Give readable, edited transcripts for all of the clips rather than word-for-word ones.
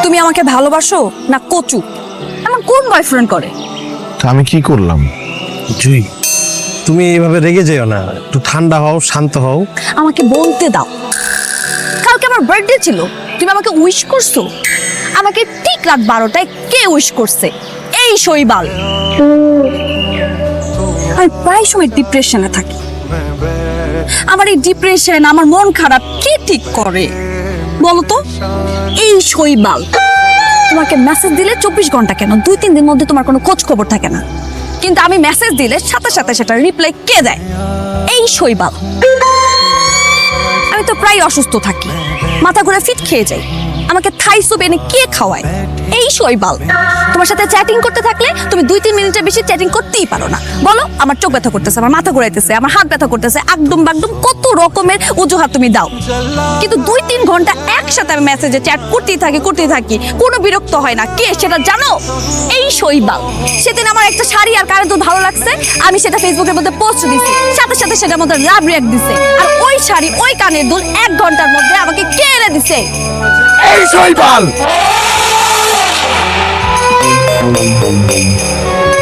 তুমি আমাকে ভালোবাসো না কচু? এমন কোন বয়ফ্রেন্ড করে? তা আমি কি করলাম? জুই, তুমি এইভাবে রেগে যেও না, একটু ঠান্ডা হও, শান্ত হও। আমাকে বলতে দাও। কালকে আমার বার্থডে ছিল, তুমি আমাকে উইশ করছো? আমাকে ঠিক রাত 12টায় কে উইশ করছে? এই শৈবাল। আমি প্রায় সময় ডিপ্রেশনে থাকি। আমার এই ডিপ্রেশন, আমার মন খারাপ কে ঠিক করে বলো তো? এই শৈবাল। তোমাকে মেসেজ দিলে 24 ঘন্টা কেন 2-3 দিন মধ্যে তোমার কোনো খোঁজ খবর থাকে না, কিন্তু আমি মেসেজ দিলে সাথে সাথে সেটা রিপ্লাই কে দেয়? এই শৈবাল। আমি তো প্রায় অসুস্থ থাকি, মাথা ঘুরে ফিট খেয়ে যাই। আমাকে থাই সুপ এনে কে খাওয়ায়? এই শৈবাল। তোমার সাথে চ্যাটিং করতে থাকলে তুমি 2-3 মিনিটের বেশি চ্যাটিং করতেই পারো না। বলো আমার চোখ ব্যথা করতেছে, আমার মাথা ঘুরাইতেছে, আমার হাত ব্যথা করতেছে, একদম বাকদম কত রকমের অজুহাত তুমি দাও, কিন্তু 2-3 ঘন্টা একসাথে আমি মেসেজে চ্যাট করতেই থাকি, কোনো বিরক্ত হয় না। কে সেটা জানো? এই শৈবাল। সেদিন আমার একটা শাড়ি আর কানের দুল ভালো লাগছে, আমি সেটা ফেসবুকের মধ্যে পোস্ট দিছি, সাথে সাথে সেটার মধ্যে লাভ রিঅ্যাক্ট দিছে, আর ওই শাড়ি ওই কানের দুল 1 ঘন্টার মধ্যে আমাকে কে এনে দিছে? এই শৈবাল!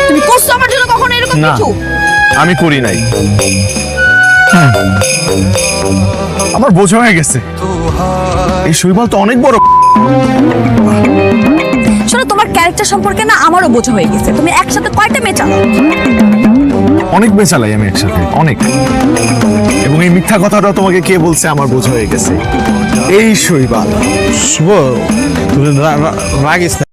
তুমি করছো আমার জন্য কখনো এরকম না, কিছু? আমি করি নাই। আমার বোঝা হয়ে গেছে, এই শৈবাল তো অনেক বড়। শোনো, তোমার ক্যারেক্টার সম্পর্কে না আমারও বোঝা হয়ে গেছে। তুমি একসাথে কয়টা মেয়ে চালাও? অনেক বেচালাই আমি একসাথে, অনেক। এবং এই মিথ্যা কথাটা তোমাকে কে বলছে আমার বোঝা হয়ে গেছে। এই শৈবাল। শুভ, তুমি রাগিস না।